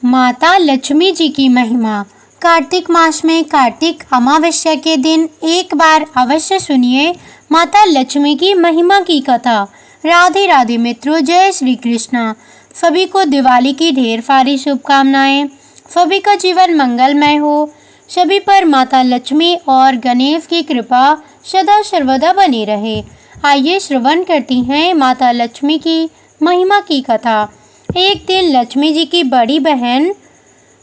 माता लक्ष्मी जी की महिमा। कार्तिक मास में कार्तिक अमावस्या के दिन एक बार अवश्य सुनिए माता लक्ष्मी की महिमा की कथा। राधे राधे मित्रों, जय श्री कृष्णा। सभी को दिवाली की ढेर सारी शुभकामनाएं। सभी का जीवन मंगलमय हो। सभी पर माता लक्ष्मी और गणेश की कृपा सदा सर्वदा बनी रहे। आइए श्रवण करती हैं माता लक्ष्मी की महिमा की कथा। एक दिन लक्ष्मी जी की बड़ी बहन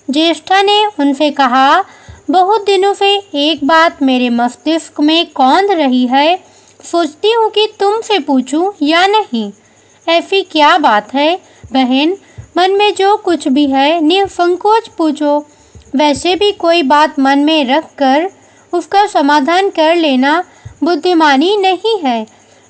ज्येष्ठा ने उनसे कहा, बहुत दिनों से एक बात मेरे मस्तिष्क में कौंध रही है, सोचती हूँ कि तुमसे पूछूं या नहीं। ऐसी क्या बात है बहन? मन में जो कुछ भी है निसंकोच पूछो। वैसे भी कोई बात मन में रख कर उसका समाधान कर लेना बुद्धिमानी नहीं है।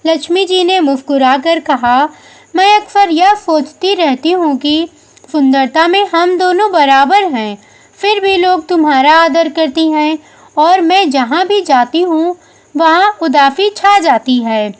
लक्ष्मी जी ने मुस्कुराकर कहा, मैं अक्सर यह सोचती रहती हूँ कि सुंदरता में हम दोनों बराबर हैं, फिर भी लोग तुम्हारा आदर करती हैं और मैं जहाँ भी जाती हूँ वहाँ उदासी छा जाती है।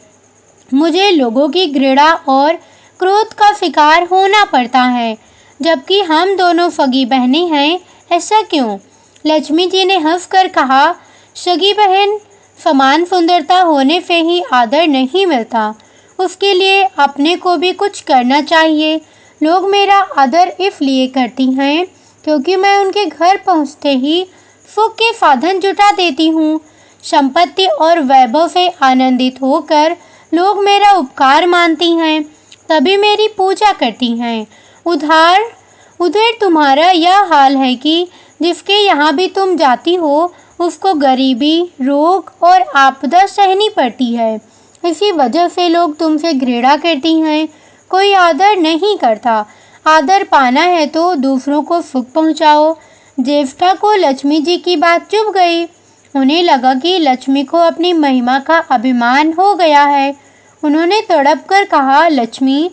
मुझे लोगों की घृणा और क्रोध का शिकार होना पड़ता है, जबकि हम दोनों सगी बहनें हैं। ऐसा क्यों? लक्ष्मी जी ने हंसकर कहा, सगी बहन समान सुंदरता होने से ही आदर नहीं मिलता, उसके लिए अपने को भी कुछ करना चाहिए। लोग मेरा आदर इसलिए करती हैं क्योंकि मैं उनके घर पहुंचते ही सुख के साधन जुटा देती हूँ। संपत्ति और वैभव से आनंदित होकर लोग मेरा उपकार मानती हैं, तभी मेरी पूजा करती हैं। उधर तुम्हारा यह हाल है कि जिसके यहाँ भी तुम जाती हो उसको गरीबी, रोग और आपदा सहनी पड़ती है। इसी वजह से लोग तुमसे घृणा करती हैं, कोई आदर नहीं करता। आदर पाना है तो दूसरों को सुख पहुंचाओ। ज्येष्ठा को लक्ष्मी जी की बात चुभ गई। उन्हें लगा कि लक्ष्मी को अपनी महिमा का अभिमान हो गया है। उन्होंने तड़प कर कहा, लक्ष्मी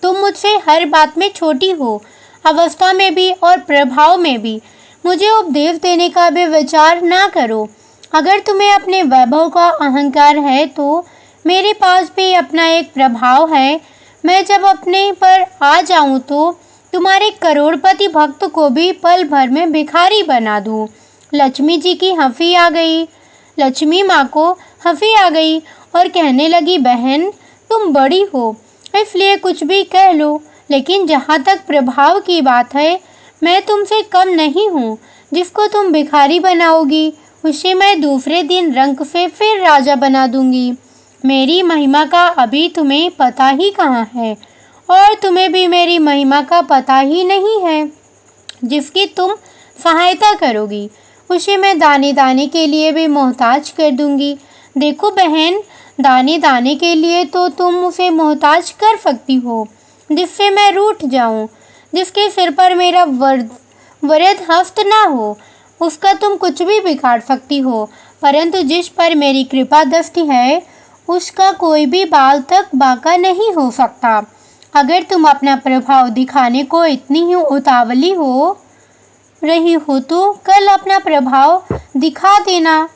तुम मुझसे हर बात में छोटी हो, अवस्था में भी और प्रभाव में भी। मुझे उपदेश देने का भी विचार ना करो। अगर तुम्हें अपने वैभव का अहंकार है तो मेरे पास भी अपना एक प्रभाव है। मैं जब अपने पर आ जाऊं तो तुम्हारे करोड़पति भक्त को भी पल भर में भिखारी बना दूं। लक्ष्मी जी की हंसी आ गई। लक्ष्मी माँ को हंसी आ गई और कहने लगी, बहन तुम बड़ी हो इसलिए कुछ भी कह लो, लेकिन जहाँ तक प्रभाव की बात है मैं तुमसे कम नहीं हूँ। जिसको तुम भिखारी बनाओगी उसे मैं दूसरे दिन रंग से फिर राजा बना दूंगी। मेरी महिमा का अभी तुम्हें पता ही कहाँ है और तुम्हें भी मेरी महिमा का पता ही नहीं है। जिसकी तुम सहायता करोगी उसे मैं दाने दाने के लिए भी मोहताज कर दूंगी। देखो बहन, दाने दाने के लिए तो तुम उसे मोहताज कर सकती हो जिससे मैं रूठ जाऊं। जिसके सिर पर मेरा वरद हफ्त ना हो उसका तुम कुछ भी बिगाड़ सकती हो, परंतु जिस पर मेरी कृपा दृष्टि है उसका कोई भी बाल तक बांका नहीं हो सकता। अगर तुम अपना प्रभाव दिखाने को इतनी ही उतावली हो रही हो तो कल अपना प्रभाव दिखा देना।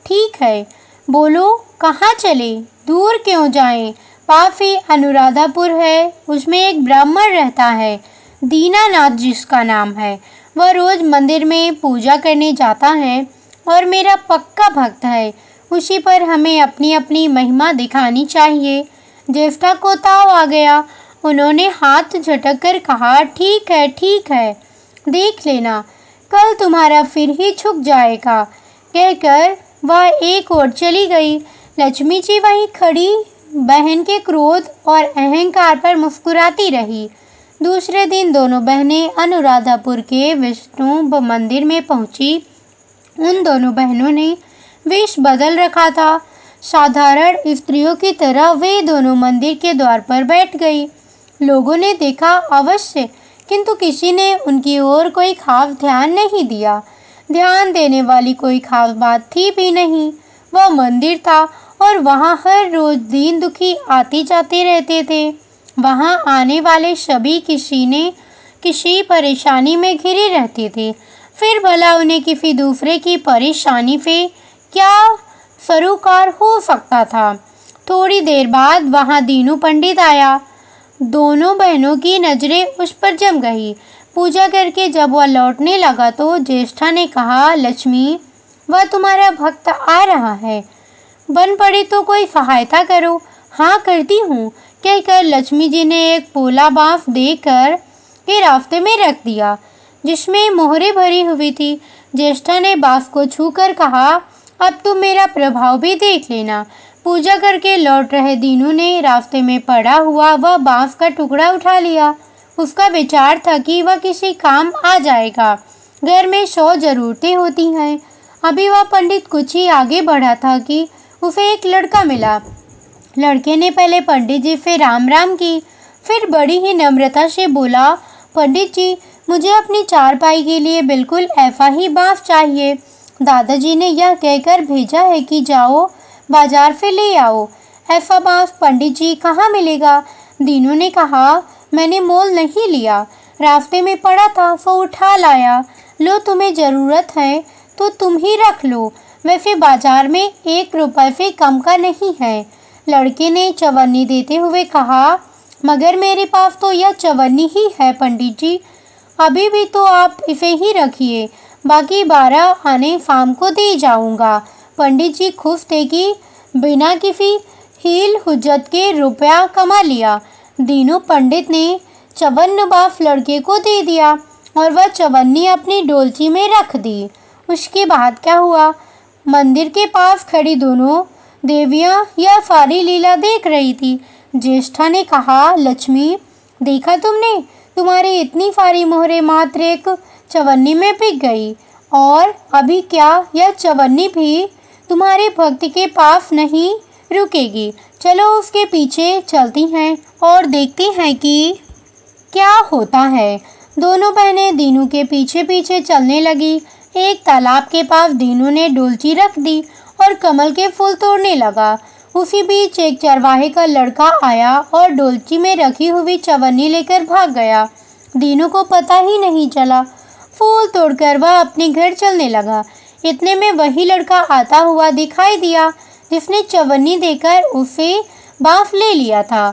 ठीक है, बोलो कहाँ चले, दूर क्यों जाएं? पास ही अनुराधापुर है, उसमें एक ब्राह्मण रहता है, दीनानाथ जिसका नाम है। वह रोज मंदिर में पूजा करने जाता है और मेरा पक्का भक्त है। उसी पर हमें अपनी अपनी महिमा दिखानी चाहिए। ज्येष्ठा को ताव आ गया। उन्होंने हाथ झटक कर कहा, ठीक है, देख लेना, कल तुम्हारा फिर ही झुक जाएगा। कहकर वह एक ओर चली गई। लक्ष्मी जी वहीं खड़ी बहन के क्रोध और अहंकार पर मुस्कुराती रही। दूसरे दिन दोनों बहनें अनुराधापुर के विष्णु मंदिर में पहुंची। उन दोनों बहनों ने वेश बदल रखा था। साधारण स्त्रियों की तरह वे दोनों मंदिर के द्वार पर बैठ गई। लोगों ने देखा अवश्य, किंतु किसी ने उनकी ओर कोई खास ध्यान नहीं दिया। ध्यान देने वाली कोई खास बात थी भी नहीं। वह मंदिर था और वहाँ हर रोज दीन दुखी आते जाते रहते थे। वहाँ आने वाले सभी किसी परेशानी में घिरे रहते थे। फिर भला उन्हें किसी दूसरे की परेशानी से क्या सरोकार हो सकता था। थोड़ी देर बाद वहाँ दीनू पंडित आया। दोनों बहनों की नजरें उस पर जम गई। पूजा करके जब वह लौटने लगा तो ज्येष्ठा ने कहा, लक्ष्मी, वह तुम्हारा भक्त आ रहा है, बन पड़े तो कोई सहायता करो। हाँ, करती हूँ, कहकर लक्ष्मी जी ने एक पोला बांस देकर के रास्ते में रख दिया, जिसमें मोहरे भरी हुई थी। ज्येष्ठा ने बांस को छूकर कहा, अब तुम मेरा प्रभाव भी देख लेना। पूजा करके लौट रहे दीनू ने रास्ते में पड़ा हुआ वह बांस का टुकड़ा उठा लिया। उसका विचार था कि वह किसी काम आ जाएगा। घर में 100 जरूरतें होती हैं। अभी वह पंडित कुछ ही आगे बढ़ा था कि उसे एक लड़का मिला। लड़के ने पहले पंडित जी से राम राम की, फिर बड़ी ही नम्रता से बोला, पंडित जी, मुझे अपनी चारपाई के लिए बिल्कुल ऐसा ही बांस चाहिए। दादाजी ने यह कहकर भेजा है कि जाओ बाजार से ले आओ। ऐसा बांस पंडित जी कहाँ मिलेगा? दीनू ने कहा, मैंने मोल नहीं लिया, रास्ते में पड़ा था वो उठा लाया। लो, तुम्हें ज़रूरत है तो तुम ही रख लो, वैसे बाजार में 1 रुपये से कम का नहीं है। लड़के ने चवन्नी देते हुए कहा, मगर मेरे पास तो यह चवन्नी ही है पंडित जी, अभी भी तो आप इसे ही रखिए, बाकी 12 आने शाम को दे जाऊंगा। पंडित जी खुश थे कि बिना किसी हील हुज्जत के रुपया कमा लिया। दीनू पंडित ने चवन्न बांस लड़के को दे दिया और वह चवन्नी अपनी डोलची में रख दी। उसके बाद क्या हुआ? मंदिर के पास खड़ी दोनों देवियां यह सारी लीला देख रही थी। ज्येष्ठा ने कहा, लक्ष्मी, देखा तुमने, तुम्हारी इतनी सारी मोहरे मात्र एक चवन्नी में बिक गई, और अभी क्या यह चवन्नी भी तुम्हारे भक्त के पास नहीं रुकेगी। चलो उसके पीछे चलती हैं और देखती हैं कि क्या होता है। दोनों बहनें दीनू के पीछे पीछे चलने लगी। एक तालाब के पास दीनू ने डोलची रख दी और कमल के फूल तोड़ने लगा। उसी बीच एक चरवाहे का लड़का आया और डोलची में रखी हुई चवन्नी लेकर भाग गया। दीनू को पता ही नहीं चला। फूल तोड़कर वह अपने घर चलने लगा। इतने में वही लड़का आता हुआ दिखाई दिया जिसने चवन्नी देकर उसे बांस ले लिया था।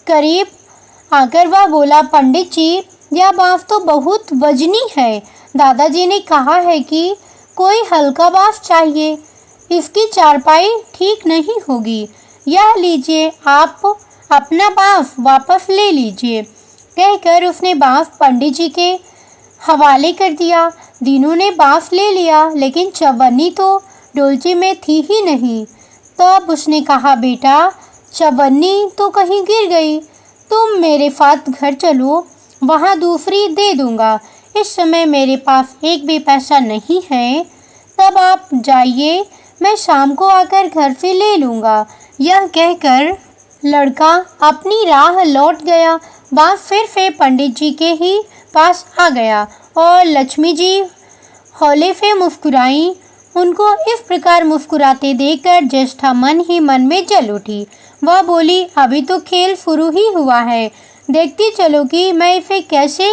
करीब आकर वह बोला, पंडित जी, यह बांस तो बहुत वजनी है। दादाजी ने कहा है कि कोई हल्का बांस चाहिए, इसकी चारपाई ठीक नहीं होगी। यह लीजिए, आप अपना बांस वापस ले लीजिए। कहकर उसने बांस पंडित जी के हवाले कर दिया। दीनू ने बांस ले लिया, लेकिन चवन्नी तो डोलची में थी ही नहीं। तब उसने कहा, बेटा, चवन्नी तो कहीं गिर गई, तुम मेरे साथ घर चलो, वहाँ दूसरी दे दूँगा। इस समय मेरे पास एक भी पैसा नहीं है, तब आप जाइए, मैं शाम को आकर घर से ले लूँगा। यह कहकर लड़का अपनी राह लौट गया। बांस फिर से पंडित जी के ही पास आ गया और लक्ष्मी जी हौले से मुस्कुराई। उनको इस प्रकार मुस्कुराते देखकर ज्येष्ठा मन ही मन में जल उठी। वह बोली, अभी तो खेल शुरू ही हुआ है, देखती चलो कि मैं इसे कैसे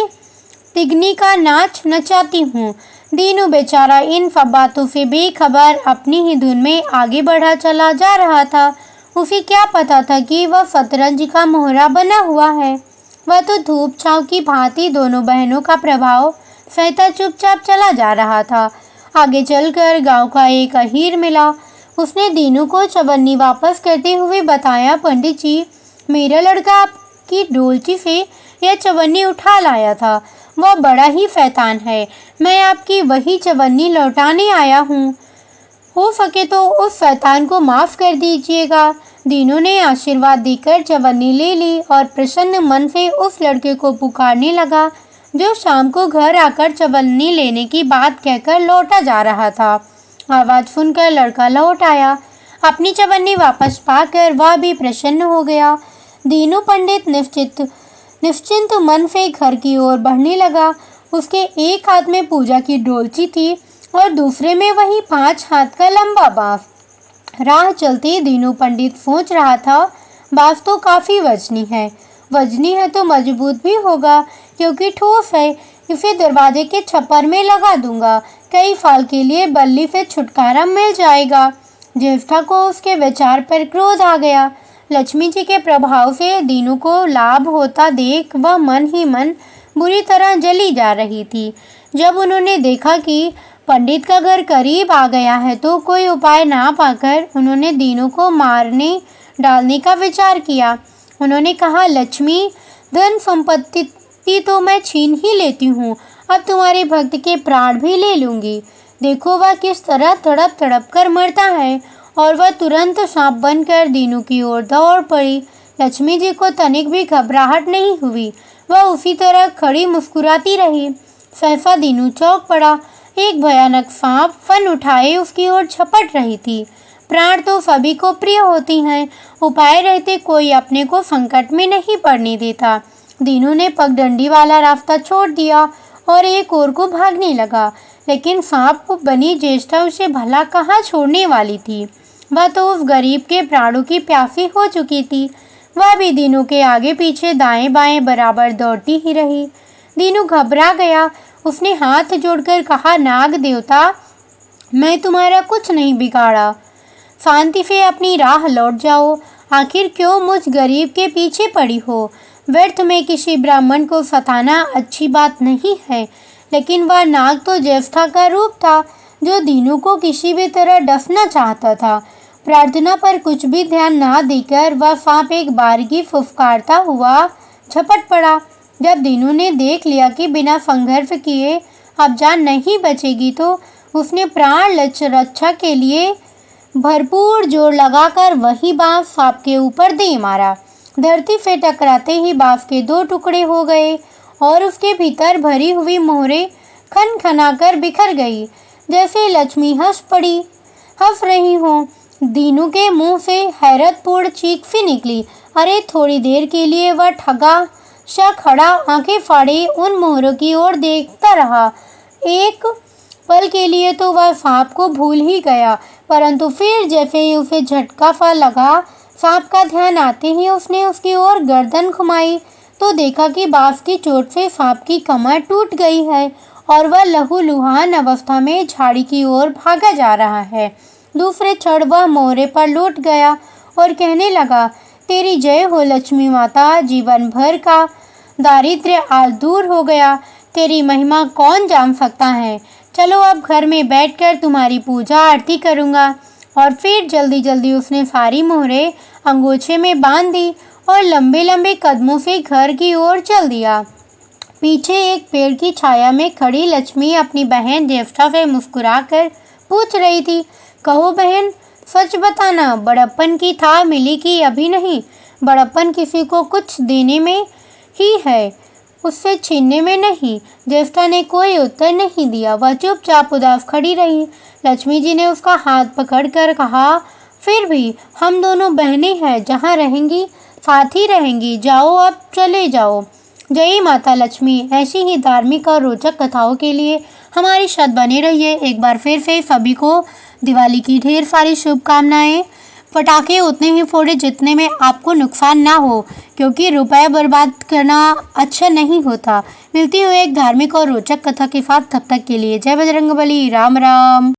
तिगनी का नाच नचाती हूँ। दीनू बेचारा इन सब बातों से बेखबर अपनी ही धुन में आगे बढ़ा चला जा रहा था। उसे क्या पता था कि वह शतरंज का मोहरा बना हुआ है। वह तो धूप छाँव की भांति दोनों बहनों का प्रभाव सहता चुपचाप चला जा रहा था। आगे चलकर गांव का एक अहीर मिला। उसने दीनू को चवन्नी वापस करते हुए बताया, पंडित जी, मेरा लड़का आपकी डोलची से यह चवन्नी उठा लाया था। वह बड़ा ही शैतान है। मैं आपकी वही चवन्नी लौटाने आया हूँ। हो सके तो उस शैतान को माफ़ कर दीजिएगा। दीनू ने आशीर्वाद देकर चवन्नी ले ली और प्रसन्न मन से उस लड़के को पुकारने लगा, जो शाम को घर आकर चवन्नी लेने की बात कहकर लौटा जा रहा था। आवाज़ सुनकर लड़का लौट आया। अपनी चवन्नी वापस पाकर वह भी प्रसन्न हो गया। दीनू पंडित निश्चिंत मन से घर की ओर बढ़ने लगा। उसके एक हाथ में पूजा की डोलची थी और दूसरे में वही 5 हाथ का लंबा बांस। राह चलते दीनू पंडित सोच रहा था, बांस तो काफ़ी वजनी है तो मजबूत भी होगा, क्योंकि ठोस है। इसे दरवाजे के छप्पर में लगा दूंगा, कई साल के लिए बल्ली से छुटकारा मिल जाएगा। ज्येष्ठा को उसके विचार पर क्रोध आ गया। लक्ष्मी जी के प्रभाव से दीनू को लाभ होता देख वह मन ही मन बुरी तरह जली जा रही थी। जब उन्होंने देखा कि पंडित का घर करीब आ गया है तो कोई उपाय ना पाकर उन्होंने दीनू को मारने डालने का विचार किया। उन्होंने कहा, लक्ष्मी, धन संपत्ति तो मैं छीन ही लेती हूँ, अब तुम्हारे भक्त के प्राण भी ले लूँगी। देखो वह किस तरह तड़प तड़प कर मरता है। और वह तुरंत सांप बनकर दीनू की ओर दौड़ पड़ी। लक्ष्मी जी को तनिक भी घबराहट नहीं हुई, वह उसी तरह खड़ी मुस्कुराती रही। सहसा दीनू चौंक पड़ा। एक भयानक सांप फन उठाए उसकी ओर झपट रही थी। प्राण तो सभी को प्रिय होती हैं, उपाय रहते कोई अपने को संकट में नहीं पड़ने देता। दीनू ने पगडंडी वाला रास्ता छोड़ दिया और एक ओर को भागने लगा, लेकिन सांप को बनी ज्येष्ठा उसे भला कहाँ छोड़ने वाली थी। वह तो उस गरीब के प्राणों की प्यासी हो चुकी थी। वह भी दीनू के आगे पीछे दाएं बाएं बराबर दौड़ती ही रही। दीनू घबरा गया। उसने हाथ जोड़कर कहा, नाग देवता, मैं तुम्हारा कुछ नहीं बिगाड़ा, शांति से अपनी राह लौट जाओ। आखिर क्यों मुझ गरीब के पीछे पड़ी हो? व्यर्थ में किसी ब्राह्मण को सताना अच्छी बात नहीं है। लेकिन वह नाग तो ज्येष्ठा का रूप था, जो दीनू को किसी भी तरह डसना चाहता था। प्रार्थना पर कुछ भी ध्यान ना देकर वह सांप एक बारगी फुफकारता हुआ झपट पड़ा। जब दीनू ने देख लिया कि बिना संघर्ष किए अब जान नहीं बचेगी, तो उसने प्राण रक्षा के लिए भरपूर जोर लगाकर वही बाँस सांप के ऊपर दे मारा। धरती से टकराते ही बाँस के 2 टुकड़े हो गए और उसके भीतर भरी हुई मोहरें खनखनाकर बिखर गई। जैसे लक्ष्मी हंस रही हो। दीनू के मुंह से हैरतपूर्ण चीख सी निकली। अरे थोड़ी देर के लिए वह ठगा सा खड़ा आंखें फाड़े उन मोहरों की ओर देखता रहा। एक पल के लिए तो वह सांप को भूल ही गया, परंतु फिर जैसे ही उसे झटका सा लगा, सांप का ध्यान आते ही उसने उसकी ओर गर्दन घुमाई तो देखा कि बाँस की चोट से सांप की कमर टूट गई है और वह लहूलुहान अवस्था में झाड़ी की ओर भागा जा रहा है। दूसरे क्षण वह मोहरे पर लौट गया और कहने लगा, तेरी जय हो लक्ष्मी माता, जीवन भर का दारिद्र्य आज दूर हो गया। तेरी महिमा कौन जान सकता है। चलो अब घर में बैठकर तुम्हारी पूजा आरती करूँगा। और फिर जल्दी जल्दी उसने सारी मोहरें अंगोछे में बांध दी और लंबे लंबे कदमों से घर की ओर चल दिया। पीछे एक पेड़ की छाया में खड़ी लक्ष्मी अपनी बहन ज्येष्ठा से मुस्कुराकर पूछ रही थी, कहो बहन, सच बताना, बड़प्पन की था मिली कि अभी नहीं? बड़प्पन किसी को कुछ देने में ही है, उससे छीनने में नहीं। ज्येष्ठा ने कोई उत्तर नहीं दिया, वह चुपचाप उदास खड़ी रही। लक्ष्मी जी ने उसका हाथ पकड़कर कहा, फिर भी हम दोनों बहनें हैं, जहाँ रहेंगी साथ ही रहेंगी। जाओ अब चले जाओ। जय माता लक्ष्मी। ऐसी ही धार्मिक और रोचक कथाओं के लिए हमारे साथ बने रहिए। एक बार फिर से सभी को दिवाली की ढेर सारी शुभकामनाएं। पटाखे उतने ही फोड़े जितने में आपको नुकसान ना हो, क्योंकि रुपया बर्बाद करना अच्छा नहीं होता। मिलती हूँ एक धार्मिक और रोचक कथा के साथ, तब तक के लिए जय बजरंगबली। राम राम।